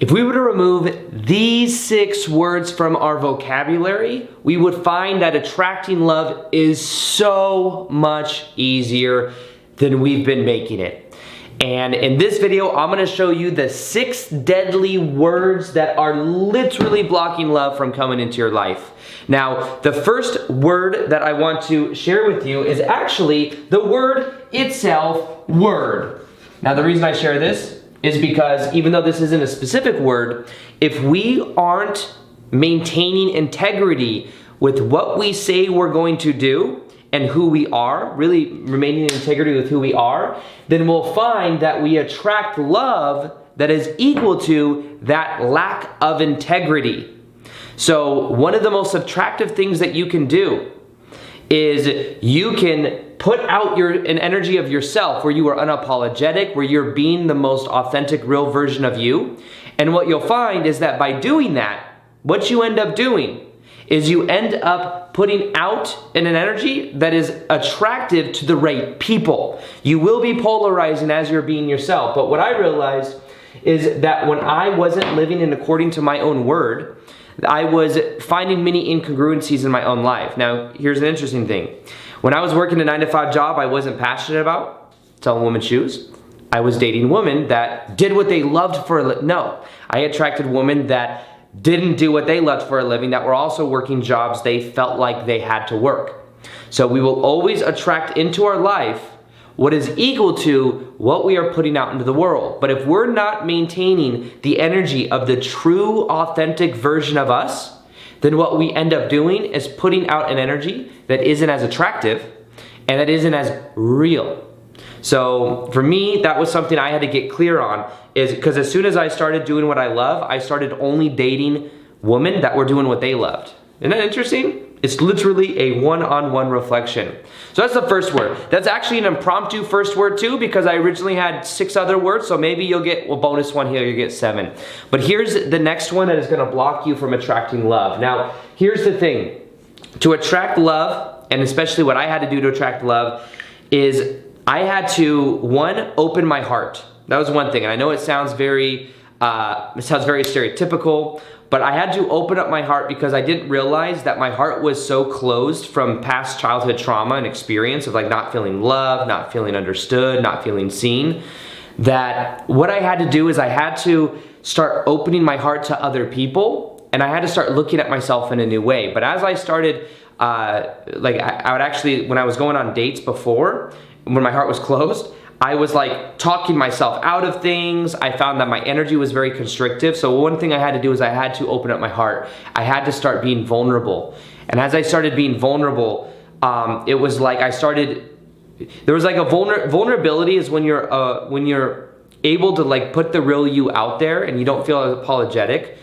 If we were to remove these 6 words from our vocabulary, we would find that attracting love is so much easier than we've been making it. And in this video, I'm gonna show you the 6 deadly words that are literally blocking love from coming into your life. Now, the first word that I want to share with you is actually the word itself, word. Now, the reason I share this is because even though this isn't a specific word, if we aren't maintaining integrity with what we say we're going to do and who we are, really remaining in integrity with who we are, then we'll find that we attract love that is equal to that lack of integrity. So one of the most attractive things that you can do is you can put out an energy of yourself where you are unapologetic, where you're being the most authentic, real version of you. And what you'll find is that by doing that, what you end up doing is you end up putting out an energy that is attractive to the right people. You will be polarizing as you're being yourself. But what I realized is that when I wasn't living in according to my own word, I was finding many incongruencies in my own life. Now, here's an interesting thing. When I was working a 9-to-5 job I wasn't passionate about, selling women's shoes, I was dating women that did what they loved for a living. No, I attracted women that didn't do what they loved for a living, that were also working jobs they felt like they had to work. So we will always attract into our life what is equal to what we are putting out into the world. But if we're not maintaining the energy of the true, authentic version of us, then what we end up doing is putting out an energy that isn't as attractive and that isn't as real. So for me, that was something I had to get clear on, is because as soon as I started doing what I love, I started only dating women that were doing what they loved. Isn't that interesting? It's literally a one-on-one reflection. So that's the first word. That's actually an impromptu first word too, because I originally had 6 other words, so maybe you'll get a bonus one here, you get 7. But here's the next one that is gonna block you from attracting love. Now, here's the thing. To attract love, and especially what I had to do to attract love, is I had to, 1, open my heart. That was one thing, and I know it sounds very stereotypical, but I had to open up my heart because I didn't realize that my heart was so closed from past childhood trauma and experience of like not feeling loved, not feeling understood, not feeling seen, that what I had to do is I had to start opening my heart to other people, and I had to start looking at myself in a new way. But as I started, I would actually, when I was going on dates before, when my heart was closed, I was like talking myself out of things. I found that my energy was very constrictive. So one thing I had to do is I had to open up my heart. I had to start being vulnerable. And as I started being vulnerable, it was like there was like a vulnerability is when you're able to like put the real you out there and you don't feel apologetic.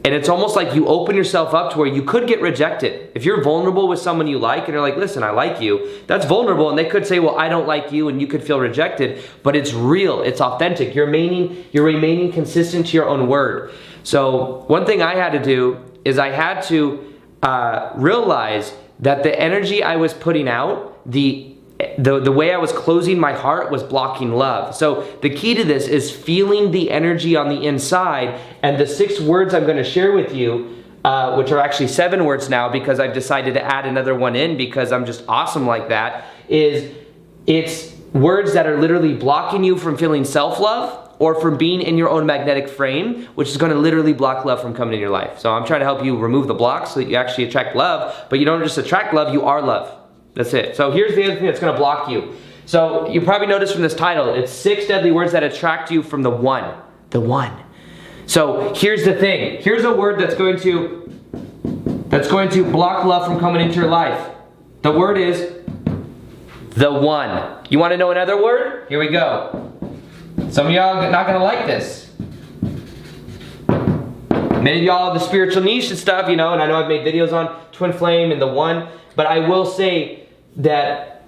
And it's almost like you open yourself up to where you could get rejected. If you're vulnerable with someone you like and you're like, listen, I like you, that's vulnerable. And they could say, well, I don't like you, and you could feel rejected, but it's real, it's authentic. You're remaining consistent to your own word. So one thing I had to do is I had to realize that the energy I was putting out, the way I was closing my heart was blocking love. So the key to this is feeling the energy on the inside, and the 6 words I'm gonna share with you, which are actually 7 words now because I've decided to add another one in because I'm just awesome like that, it's words that are literally blocking you from feeling self-love or from being in your own magnetic frame, which is gonna literally block love from coming in your life. So I'm trying to help you remove the blocks so that you actually attract love, but you don't just attract love, you are love. That's it. So here's the other thing that's gonna block you. So you probably noticed from this title, it's 6 deadly words that attract you from the one. The one. So here's the thing. Here's a word that's going to block love from coming into your life. The word is the one. You wanna know another word? Here we go. Some of y'all are not gonna like this. Many of y'all have the spiritual niche and stuff, you know, and I know I've made videos on twin flame and the one, but I will say that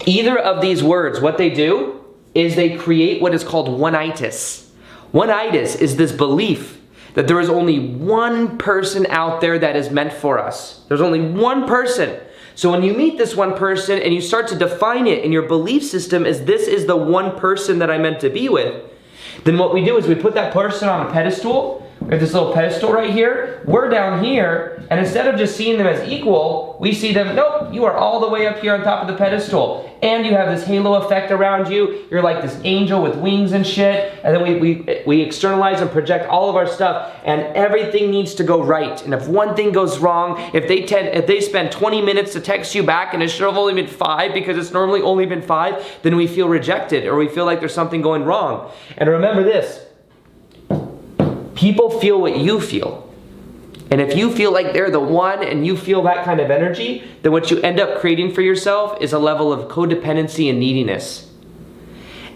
either of these words, what they do is they create what is called one-itis. One-itis is this belief that there is only one person out there that is meant for us. There's only one person. So when you meet this one person and you start to define it in your belief system as this is the one person that I'm meant to be with, Then what we do is we put that person on a pedestal. We have this little pedestal right here. We're down here, and instead of just seeing them as equal, we see them, nope, you are all the way up here on top of the pedestal. And you have this halo effect around you. You're like this angel with wings and shit. And then we externalize and project all of our stuff, and everything needs to go right. And if one thing goes wrong, if they spend 20 minutes to text you back and it should have only been 5 because it's normally only been 5, then we feel rejected or we feel like there's something going wrong. And remember this, people feel what you feel. And if you feel like they're the one and you feel that kind of energy, then what you end up creating for yourself is a level of codependency and neediness.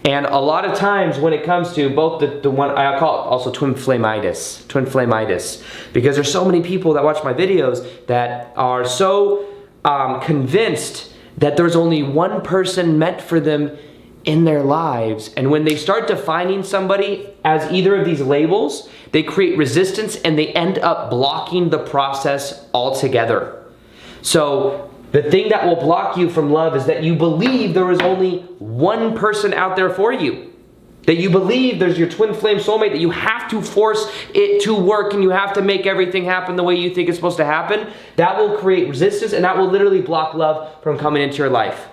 And a lot of times when it comes to both the one, I call it also twin flamitis, because there's so many people that watch my videos that are so convinced that there's only one person meant for them in their lives, and when they start defining somebody as either of these labels, they create resistance and they end up blocking the process altogether. So the thing that will block you from love is that you believe there is only one person out there for you. That you believe there's your twin flame soulmate, that you have to force it to work and you have to make everything happen the way you think it's supposed to happen. That will create resistance, and that will literally block love from coming into your life.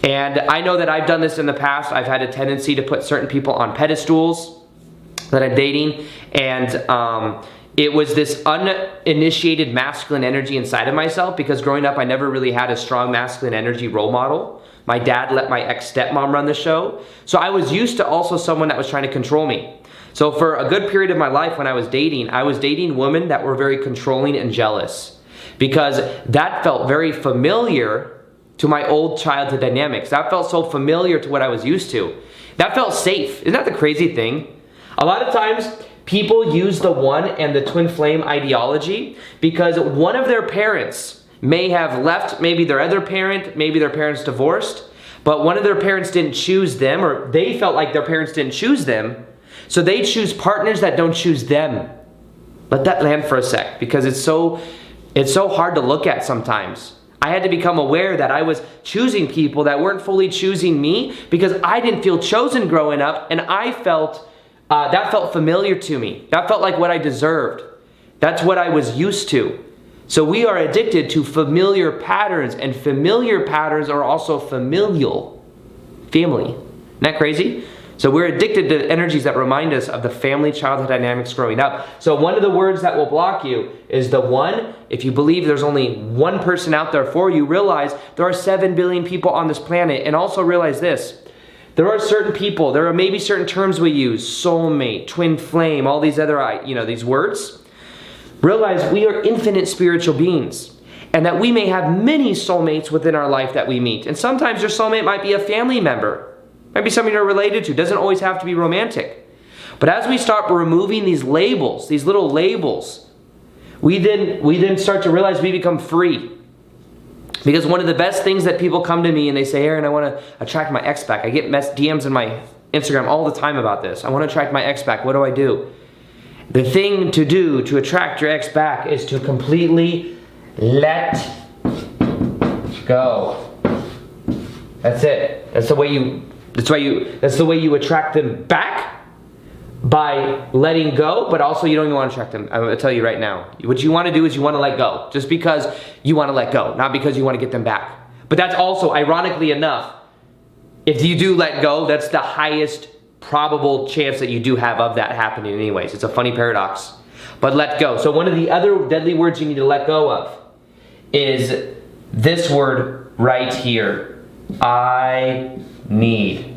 And I know that I've done this in the past. I've had a tendency to put certain people on pedestals that I'm dating, and it was this uninitiated masculine energy inside of myself, because growing up I never really had a strong masculine energy role model. My dad let my ex-stepmom run the show, so I was used to also someone that was trying to control me. So for a good period of my life when I was dating women that were very controlling and jealous, because that felt very familiar to my old childhood dynamics. That felt so familiar to what I was used to. That felt safe. Isn't that the crazy thing? A lot of times people use the one and the twin flame ideology because one of their parents may have left, maybe their other parent, maybe their parents divorced, but one of their parents didn't choose them, or they felt like their parents didn't choose them, so they choose partners that don't choose them. Let that land for a sec, because it's so hard to look at sometimes. I had to become aware that I was choosing people that weren't fully choosing me because I didn't feel chosen growing up, and I felt, that felt familiar to me. That felt like what I deserved. That's what I was used to. So we are addicted to familiar patterns, and familiar patterns are also familial. Family. Isn't that crazy? So we're addicted to energies that remind us of the family childhood dynamics growing up. So one of the words that will block you is the one. If you believe there's only one person out there for you, realize there are 7 billion people on this planet. And also realize this, there are certain people, there are maybe certain terms we use, soulmate, twin flame, all these other, these words. Realize we are infinite spiritual beings, and that we may have many soulmates within our life that we meet. And sometimes your soulmate might be a family member. Might be somebody you're related to. Doesn't always have to be romantic. But as we start removing these labels, these little labels, we then start to realize we become free. Because one of the best things that people come to me and they say, Aaron, I want to attract my ex back. I get DMs in my Instagram all the time about this. I want to attract my ex back. What do I do? The thing to do to attract your ex back is to completely let go. That's it. That's the way you attract them back, by letting go, but also you don't even want to attract them. I'm going to tell you right now. What you want to do is you want to let go. Just because you want to let go, not because you want to get them back. But that's also, ironically enough, if you do let go, that's the highest probable chance that you do have of that happening anyways. It's a funny paradox. But let go. So one of the other deadly words you need to let go of is this word right here. I need.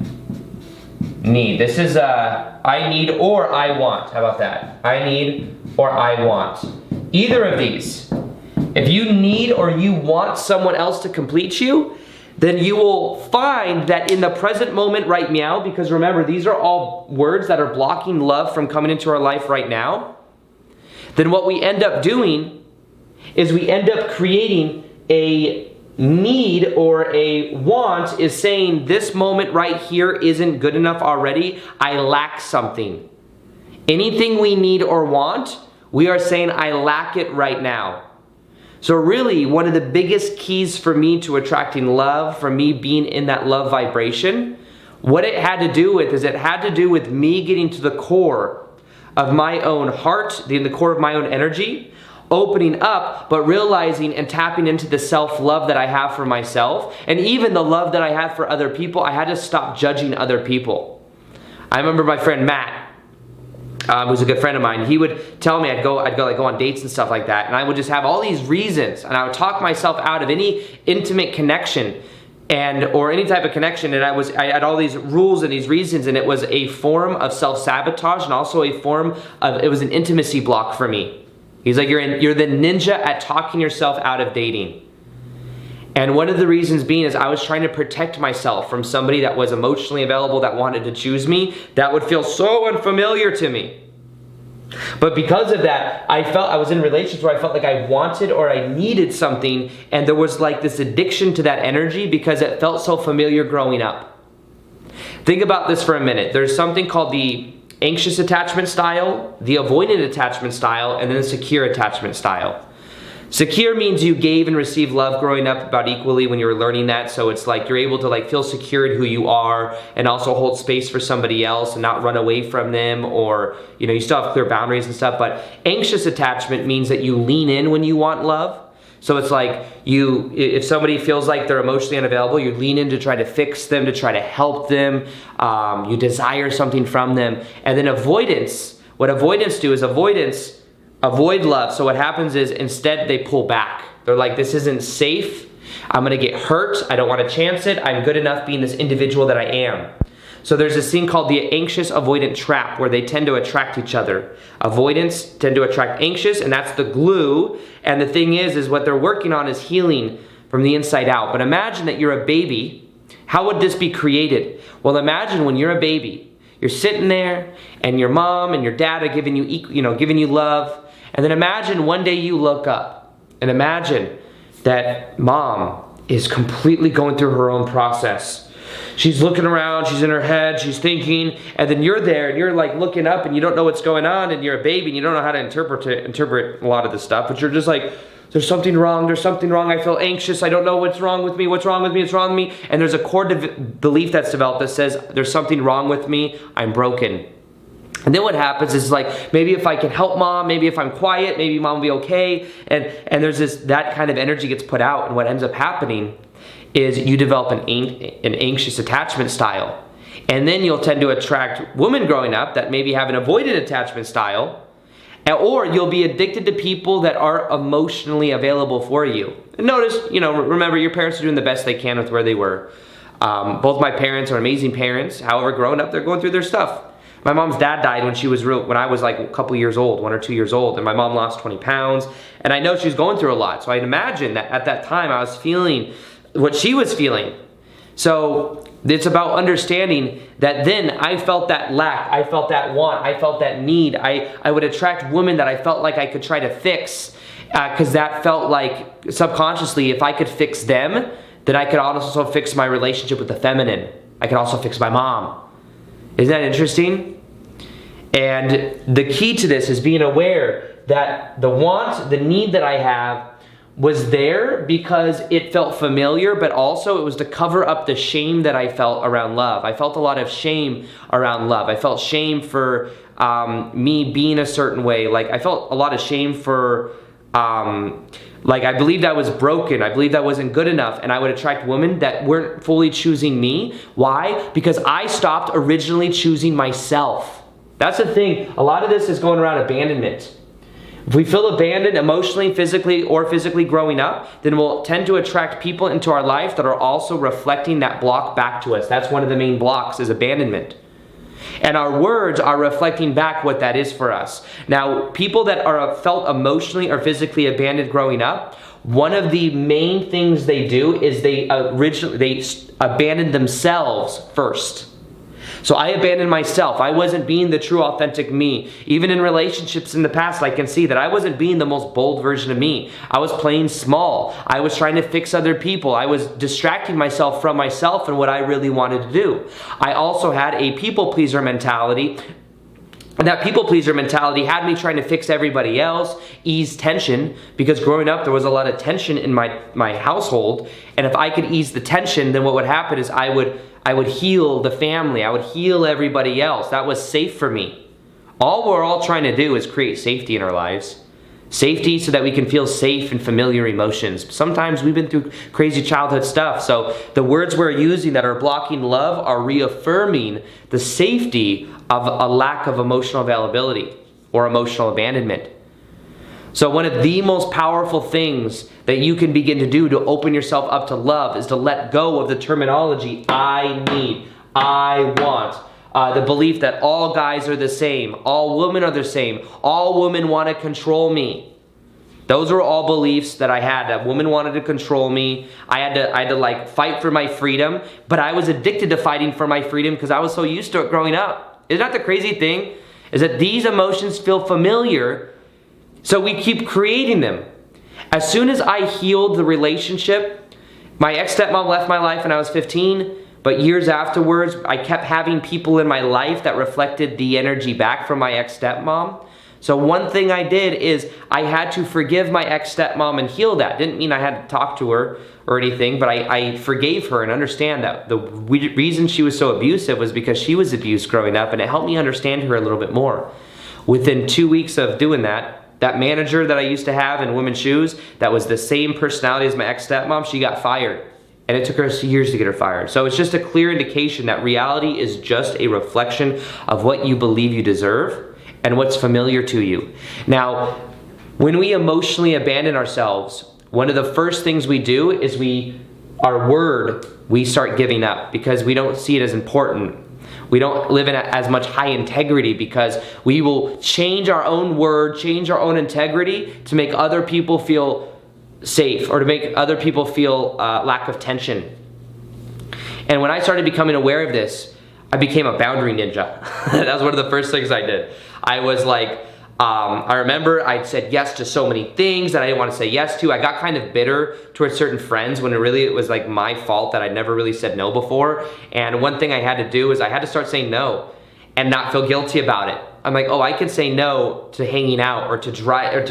This is I need or I want. How about that? I need or I want. Either of these. If you need or you want someone else to complete you, then you will find that in the present moment right now, because remember, these are all words that are blocking love from coming into our life right now, then what we end up doing is we end up creating a need or a want is saying this moment right here isn't good enough already. I lack something. Anything we need or want, we are saying I lack it right now. So really, one of the biggest keys for me to attracting love, for me being in that love vibration, What it had to do with is it had to do with me getting to the core of my own heart, the core of my own energy, opening up, but realizing and tapping into the self-love that I have for myself, and even the love that I have for other people. I had to stop judging other people. I remember my friend Matt, who's a good friend of mine, he would tell me I'd go on dates and stuff like that, and I would just have all these reasons, and I would talk myself out of any intimate connection or any type of connection, and I had all these rules and these reasons, and it was a form of self-sabotage and also a form of, it was an intimacy block for me. He's like, you're the ninja at talking yourself out of dating. And one of the reasons being is I was trying to protect myself from somebody that was emotionally available, that wanted to choose me, that would feel so unfamiliar to me. But because of that, I was in relationships where I felt like I wanted or I needed something, and there was like this addiction to that energy because it felt so familiar growing up. Think about this for a minute. There's something called the anxious attachment style, the avoidant attachment style, and then the secure attachment style. Secure means you gave and received love growing up about equally when you were learning that, so it's like you're able to like feel secure in who you are and also hold space for somebody else and not run away from them, or you still have clear boundaries and stuff. But anxious attachment means that you lean in when you want love. So it's like if somebody feels like they're emotionally unavailable, you lean in to try to fix them, to try to help them. You desire something from them. And then avoidance, what avoidance do is avoid love. So what happens is instead they pull back. They're like, this isn't safe. I'm gonna get hurt. I don't want to chance it. I'm good enough being this individual that I am. So there's this thing called the anxious avoidant trap where they tend to attract each other. Avoidants tend to attract anxious, and that's the glue. And the thing is what they're working on is healing from the inside out. But imagine that you're a baby. How would this be created? Well, imagine when you're a baby, you're sitting there and your mom and your dad are giving you love. And then imagine one day you look up and imagine that mom is completely going through her own process. She's looking around, she's in her head, she's thinking, and then you're there and you're like looking up and you don't know what's going on, and you're a baby and you don't know how to interpret a lot of the stuff, but you're just like, there's something wrong, I feel anxious, I don't know what's wrong with me, and there's a core belief that's developed that says, there's something wrong with me, I'm broken. And then what happens is like, maybe if I can help mom, maybe if I'm quiet, maybe mom will be okay, and there's that kind of energy gets put out, and what ends up happening is you develop an anxious attachment style. And then you'll tend to attract women growing up that maybe have an avoidant attachment style, or you'll be addicted to people that are emotionally available for you. And notice, remember, your parents are doing the best they can with where they were. Both my parents are amazing parents. However, growing up, they're going through their stuff. My mom's dad died when I was like a couple years old, 1 or 2 years old, and my mom lost 20 pounds. And I know she's going through a lot. So I'd imagine that at that time I was feeling what she was feeling. So it's about understanding that then I felt that lack, I felt that want, I felt that need. I would attract women that I felt like I could try to fix, because that felt like subconsciously if I could fix them, then I could also fix my relationship with the feminine. I could also fix my mom. Isn't that interesting? And the key to this is being aware that the want, the need that I have was there because it felt familiar, but also it was to cover up the shame that I felt around love. I felt a lot of shame around love. I felt shame for me being a certain way. Like I felt a lot of shame for, like I believed I was broken. I believed I wasn't good enough, and I would attract women that weren't fully choosing me. Why? Because I stopped originally choosing myself. That's the thing. A lot of this is going around abandonment. If we feel abandoned emotionally, physically growing up, then we'll tend to attract people into our life that are also reflecting that block back to us. That's one of the main blocks, is abandonment. And our words are reflecting back what that is for us. Now, people that are felt emotionally or physically abandoned growing up, one of the main things they do is they abandon themselves first. So I abandoned myself. I wasn't being the true, authentic me. Even in relationships in the past, I can see that I wasn't being the most bold version of me. I was playing small. I was trying to fix other people. I was distracting myself from myself and what I really wanted to do. I also had a people pleaser mentality. And that people pleaser mentality had me trying to fix everybody else, ease tension, because growing up there was a lot of tension in my household. And if I could ease the tension, then what would happen is I would I would heal the family. I would heal everybody else. That was safe for me. All we're all trying to do is create safety in our lives. Safety so that we can feel safe in familiar emotions. Sometimes we've been through crazy childhood stuff. So the words we're using that are blocking love are reaffirming the safety of a lack of emotional availability or emotional abandonment. So one of the most powerful things that you can begin to do to open yourself up to love is to let go of the terminology, I need, I want. The belief that all guys are the same, all women are the same, all women want to control me. Those were all beliefs that I had, that women wanted to control me. I had to like fight for my freedom, but I was addicted to fighting for my freedom because I was so used to it growing up. Isn't that the crazy thing? Is that these emotions feel familiar, so we keep creating them. As soon as I healed the relationship, my ex-stepmom left my life when I was 15, but years afterwards, I kept having people in my life that reflected the energy back from my ex-stepmom. So one thing I did is I had to forgive my ex-stepmom and heal that. Didn't mean I had to talk to her or anything, but I forgave her and understand that the reason she was so abusive was because she was abused growing up, and it helped me understand her a little bit more. Within 2 weeks of doing that, that manager that I used to have in women's shoes, that was the same personality as my ex-stepmom, she got fired. And it took her years to get her fired. So it's just a clear indication that reality is just a reflection of what you believe you deserve and what's familiar to you. Now, when we emotionally abandon ourselves, one of the first things we do is our word, we start giving up because we don't see it as important. We don't live in as much high integrity because we will change our own word, change our own integrity to make other people feel safe or to make other people feel lack of tension. And when I started becoming aware of this, I became a boundary ninja. That was one of the first things I did. I was like, I remember I'd said yes to so many things that I didn't want to say yes to. I got kind of bitter towards certain friends when it was like my fault that I'd never really said no before. And one thing I had to do is I had to start saying no and not feel guilty about it. I'm like, oh, I can say no to hanging out or to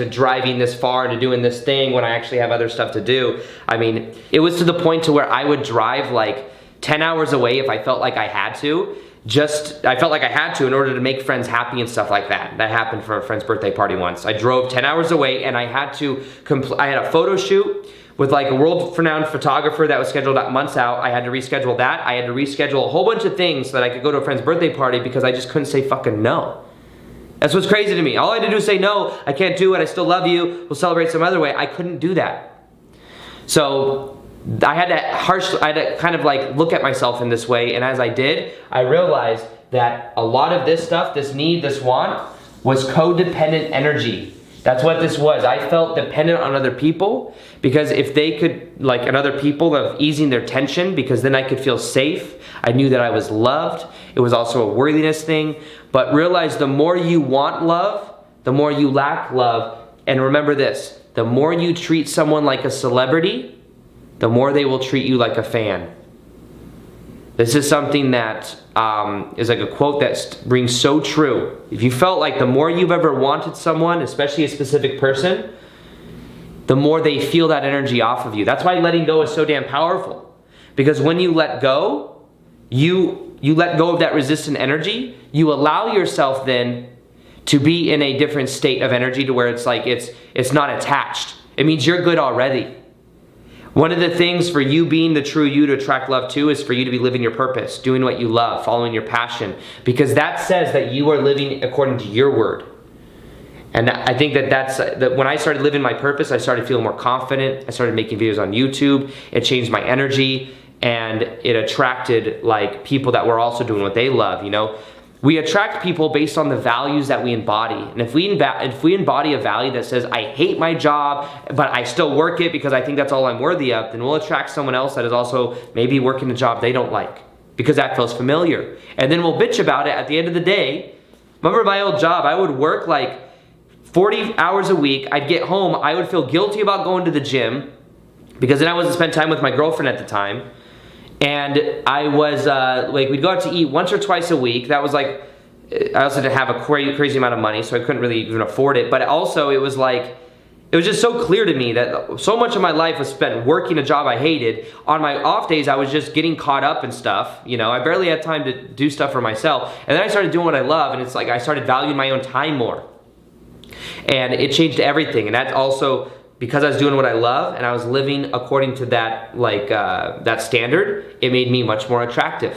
driving this far, to doing this thing when I actually have other stuff to do. I mean, it was to the point to where I would drive like 10 hours away if I felt like I had to. I felt like I had to in order to make friends happy and stuff like that. That happened for a friend's birthday party once. I drove 10 hours away and I had a photo shoot with like a world-renowned photographer that was scheduled months out. I had to reschedule that. I had to reschedule a whole bunch of things so that I could go to a friend's birthday party because I just couldn't say fucking no. That's what's crazy to me. All I had to do is say no, I can't do it, I still love you, we'll celebrate some other way. I couldn't do that. So I had to kind of like look at myself in this way, and as I did, I realized that a lot of this stuff, this need, this want, was codependent energy. That's what this was. I felt dependent on other people because if they could, like, on other people of easing their tension, because then I could feel safe. I knew that I was loved. It was also a worthiness thing. But realize the more you want love, the more you lack love. And remember this, the more you treat someone like a celebrity, the more they will treat you like a fan. This is something that is like a quote that rings so true. If you felt like the more you've ever wanted someone, especially a specific person, the more they feel that energy off of you. That's why letting go is so damn powerful. Because when you let go, you let go of that resistant energy, you allow yourself then to be in a different state of energy to where it's like it's not attached. It means you're good already. One of the things for you being the true you to attract love to is for you to be living your purpose, doing what you love, following your passion, because that says that you are living according to your word. And I think that when I started living my purpose, I started feeling more confident. I started making videos on YouTube. It changed my energy, and it attracted like people that were also doing what they love, you know? We attract people based on the values that we embody. And if we embody a value that says, I hate my job, but I still work it because I think that's all I'm worthy of, then we'll attract someone else that is also maybe working a job they don't like because that feels familiar. And then we'll bitch about it at the end of the day. Remember my old job, I would work like 40 hours a week. I'd get home, I would feel guilty about going to the gym because then I wasn't spending time with my girlfriend at the time. And I was, like, we'd go out to eat once or twice a week. That was like, I also didn't have a crazy amount of money, so I couldn't really even afford it. But also, it was it was just so clear to me that so much of my life was spent working a job I hated. On my off days, I was just getting caught up in stuff. You know, I barely had time to do stuff for myself. And then I started doing what I love, and it's like I started valuing my own time more. And it changed everything. And that's also because I was doing what I love and I was living according to that, like, that standard, it made me much more attractive.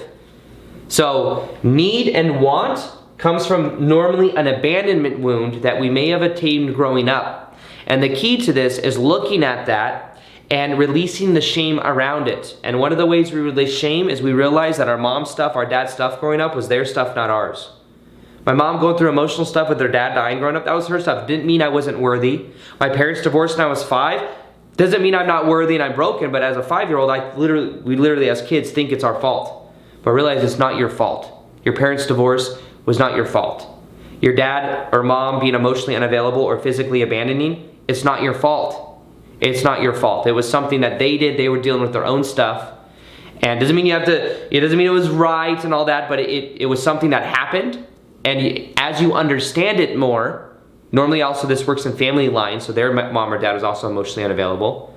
So need and want comes from normally an abandonment wound that we may have attained growing up. And the key to this is looking at that and releasing the shame around it. And one of the ways we release shame is we realize that our mom's stuff, our dad's stuff growing up was their stuff, not ours. My mom going through emotional stuff with her dad dying growing up, that was her stuff. Didn't mean I wasn't worthy. My parents divorced when I was 5. Doesn't mean I'm not worthy and I'm broken, but as a 5-year-old, we literally as kids think it's our fault. But realize it's not your fault. Your parents' divorce was not your fault. Your dad or mom being emotionally unavailable or physically abandoning, it's not your fault. It's not your fault. It was something that they did. They were dealing with their own stuff. And it doesn't mean it was right and all that, but it was something that happened. And as you understand it more, normally also this works in family lines, so their mom or dad was also emotionally unavailable.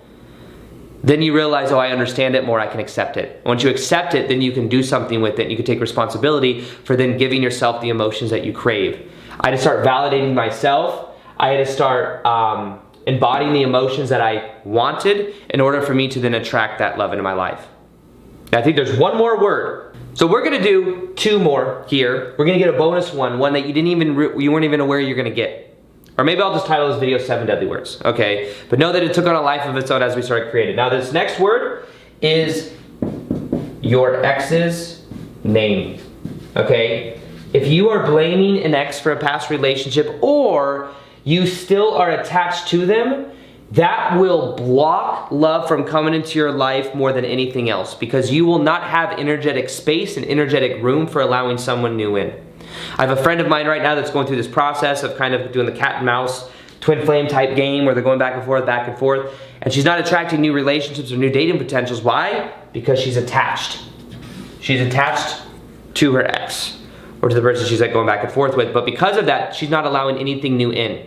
Then you realize, oh, I understand it more, I can accept it. Once you accept it, then you can do something with it. You can take responsibility for then giving yourself the emotions that you crave. I had to start validating myself. I had to start embodying the emotions that I wanted in order for me to then attract that love into my life. I think there's one more word. So we're gonna do 2 more here. We're gonna get a bonus one that you weren't even aware you're gonna get. Or maybe I'll just title this video 7 Deadly Words, okay? But know that it took on a life of its own as we started creating. Now this next word is your ex's name, okay? If you are blaming an ex for a past relationship or you still are attached to them, that will block love from coming into your life more than anything else, because you will not have energetic space and energetic room for allowing someone new in. I have a friend of mine right now that's going through this process of kind of doing the cat and mouse twin flame type game where they're going back and forth, and she's not attracting new relationships or new dating potentials. Why? Because she's attached. She's attached to her ex or to the person she's like going back and forth with, but because of that, she's not allowing anything new in.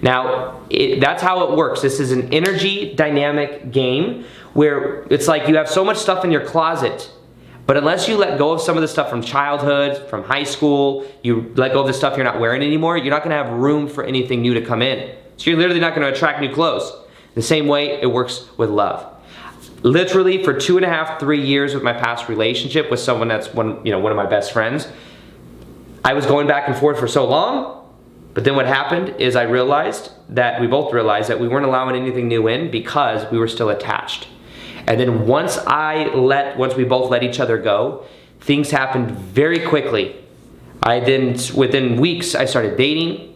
Now, that's how it works. This is an energy dynamic game where it's like you have so much stuff in your closet, but unless you let go of some of the stuff from childhood, from high school, you let go of the stuff you're not wearing anymore, you're not gonna have room for anything new to come in. So you're literally not gonna attract new clothes. The same way it works with love. Literally for 2.5, 3 years with my past relationship with someone that's one of my best friends, I was going back and forth for so long. But then what happened is we both realized that we weren't allowing anything new in because we were still attached. And then once we both let each other go, things happened very quickly. Within weeks, I started dating.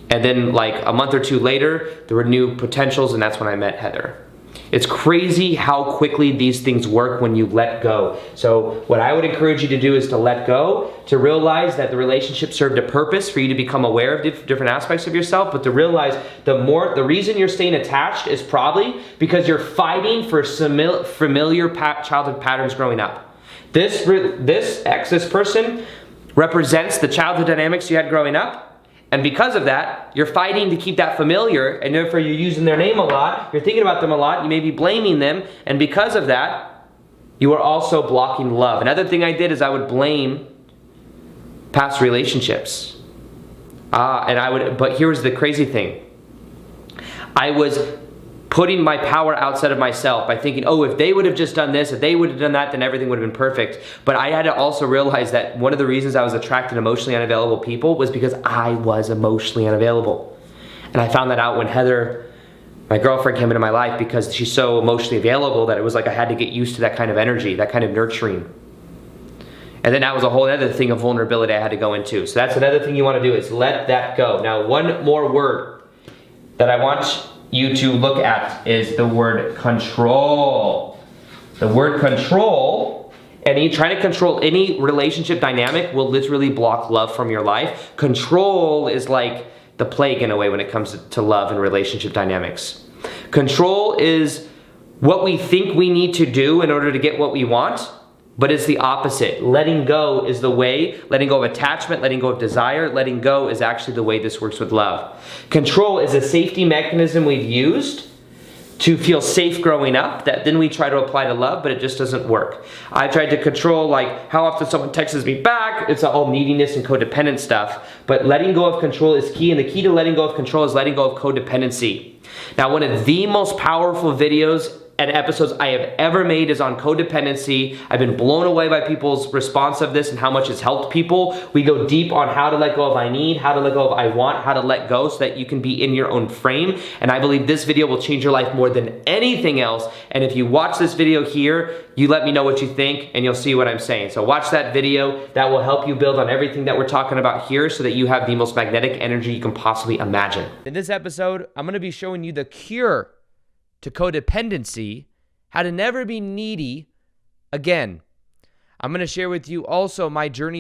And then like a month or 2 later, there were new potentials, and that's when I met Heather. It's crazy how quickly these things work when you let go. So what I would encourage you to do is to let go, to realize that the relationship served a purpose for you to become aware of different aspects of yourself, but to realize the reason you're staying attached is probably because you're fighting for familiar childhood patterns growing up. This person represents the childhood dynamics you had growing up. And because of that, you're fighting to keep that familiar, and therefore you're using their name a lot, you're thinking about them a lot, you may be blaming them, and because of that, you are also blocking love. Another thing I did is I would blame past relationships. But here was the crazy thing. I was putting my power outside of myself by thinking, oh, if they would have just done this, if they would have done that, then everything would have been perfect. But I had to also realize that one of the reasons I was attracting emotionally unavailable people was because I was emotionally unavailable. And I found that out when Heather, my girlfriend, came into my life, because she's so emotionally available that it was like I had to get used to that kind of energy, that kind of nurturing. And then that was a whole other thing of vulnerability I had to go into. So that's another thing you want to do, is let that go. Now, one more word that I want you to look at is the word control. The word control, and trying to control any relationship dynamic will literally block love from your life. Control is like the plague in a way when it comes to love and relationship dynamics. Control is what we think we need to do in order to get what we want, but it's the opposite. Letting go is the way. Letting go of attachment, letting go of desire, letting go is actually the way this works with love. Control is a safety mechanism we've used to feel safe growing up that then we try to apply to love, but it just doesn't work. I tried to control like how often someone texts me back. It's all neediness and codependent stuff, but letting go of control is key, and the key to letting go of control is letting go of codependency. Now, one of the most powerful videos and episodes I have ever made is on codependency. I've been blown away by people's response of this and how much it's helped people. We go deep on how to let go of I need, how to let go of I want, how to let go so that you can be in your own frame. And I believe this video will change your life more than anything else. And if you watch this video here, you let me know what you think and you'll see what I'm saying. So watch that video. That will help you build on everything that we're talking about here so that you have the most magnetic energy you can possibly imagine. In this episode, I'm gonna be showing you the cure to codependency, how to never be needy again. I'm going to share with you also my journey